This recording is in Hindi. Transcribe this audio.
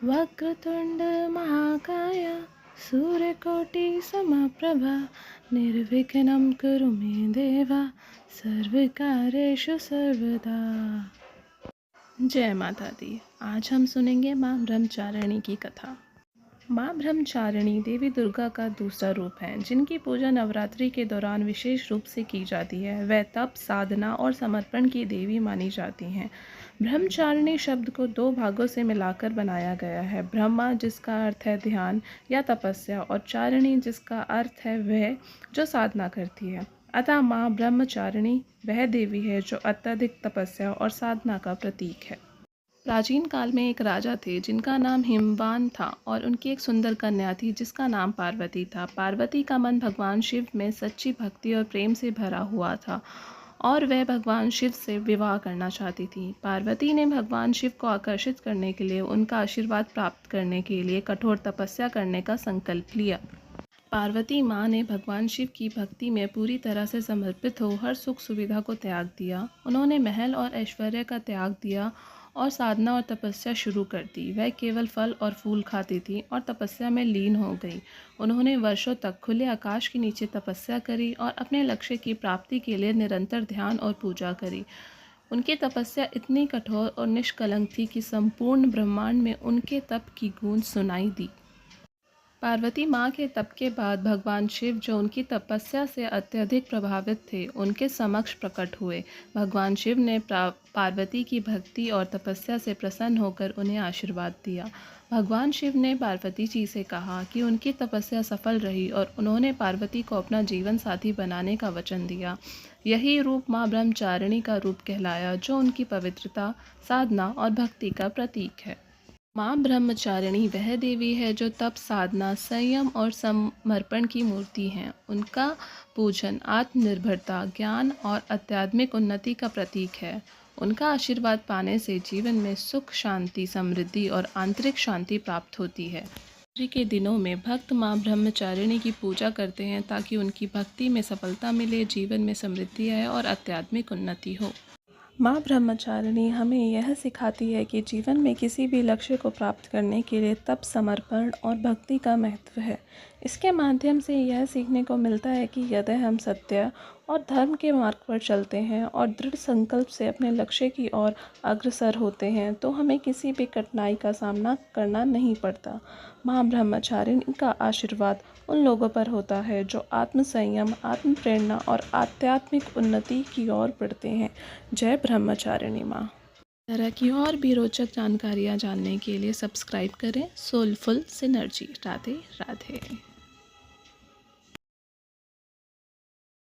वक्रतुंड महाकाय सूर्यकोटि समप्रभा निर्विघ्नं कुरु मे देव सर्वकार्येषु सर्वदा। जय माता दी। आज हम सुनेंगे माँ ब्रह्मचारिणी की कथा। माँ ब्रह्मचारिणी देवी दुर्गा का दूसरा रूप है, जिनकी पूजा नवरात्रि के दौरान विशेष रूप से की जाती है। वह तप, साधना और समर्पण की देवी मानी जाती हैं। ब्रह्मचारिणी शब्द को दो भागों से मिलाकर बनाया गया है। ब्रह्मा, जिसका अर्थ है ध्यान या तपस्या, और चारिणी, जिसका अर्थ है वह जो साधना करती है। अतः माँ ब्रह्मचारिणी वह देवी है जो अत्यधिक तपस्या और साधना का प्रतीक है। प्राचीन काल में एक राजा थे जिनका नाम हिमवान था और उनकी एक सुंदर कन्या थी जिसका नाम पार्वती था। पार्वती का मन भगवान शिव में सच्ची भक्ति और प्रेम से भरा हुआ था और वह भगवान शिव से विवाह करना चाहती थी। पार्वती ने भगवान शिव को आकर्षित करने के लिए, उनका आशीर्वाद प्राप्त करने के लिए कठोर तपस्या करने का संकल्प लिया। पार्वती माँ ने भगवान शिव की भक्ति में पूरी तरह से समर्पित हो हर सुख सुविधा को त्याग दिया। उन्होंने महल और ऐश्वर्य का त्याग दिया और साधना और तपस्या शुरू कर दी। वह केवल फल और फूल खाती थी और तपस्या में लीन हो गई। उन्होंने वर्षों तक खुले आकाश के नीचे तपस्या करी और अपने लक्ष्य की प्राप्ति के लिए निरंतर ध्यान और पूजा करी। उनकी तपस्या इतनी कठोर और निष्कलंक थी कि संपूर्ण ब्रह्मांड में उनके तप की गूंज सुनाई दी। पार्वती माँ के तप के बाद भगवान शिव, जो उनकी तपस्या से अत्यधिक प्रभावित थे, उनके समक्ष प्रकट हुए। भगवान शिव ने पार्वती की भक्ति और तपस्या से प्रसन्न होकर उन्हें आशीर्वाद दिया। भगवान शिव ने पार्वती जी से कहा कि उनकी तपस्या सफल रही और उन्होंने पार्वती को अपना जीवन साथी बनाने का वचन दिया। यही रूप माँ ब्रह्मचारिणी का रूप कहलाया, जो उनकी पवित्रता, साधना और भक्ति का प्रतीक है। माँ ब्रह्मचारिणी वह देवी है जो तप, साधना, संयम और समर्पण की मूर्ति हैं। उनका पूजन आत्मनिर्भरता, ज्ञान और आध्यात्मिक उन्नति का प्रतीक है। उनका आशीर्वाद पाने से जीवन में सुख, शांति, समृद्धि और आंतरिक शांति प्राप्त होती है। नवरात्रि के दिनों में भक्त माँ ब्रह्मचारिणी की पूजा करते हैं ताकि उनकी भक्ति में सफलता मिले, जीवन में समृद्धि आए और आध्यात्मिक उन्नति हो। माँ ब्रह्मचारिणी हमें यह सिखाती है कि जीवन में किसी भी लक्ष्य को प्राप्त करने के लिए तप, समर्पण और भक्ति का महत्व है। इसके माध्यम से यह सीखने को मिलता है कि यदि हम सत्य और धर्म के मार्ग पर चलते हैं और दृढ़ संकल्प से अपने लक्ष्य की ओर अग्रसर होते हैं तो हमें किसी भी कठिनाई का सामना करना नहीं पड़ता। माँ ब्रह्मचारिणी का आशीर्वाद उन लोगों पर होता है जो आत्म संयम, आत्म प्रेरणा और आध्यात्मिक उन्नति की ओर बढ़ते हैं। जय ब्रह्मचारिणी माँ। तरह की और भी रोचक जानकारियाँ जानने के लिए सब्सक्राइब करें सोलफुल सिनर्जी। राधे राधे।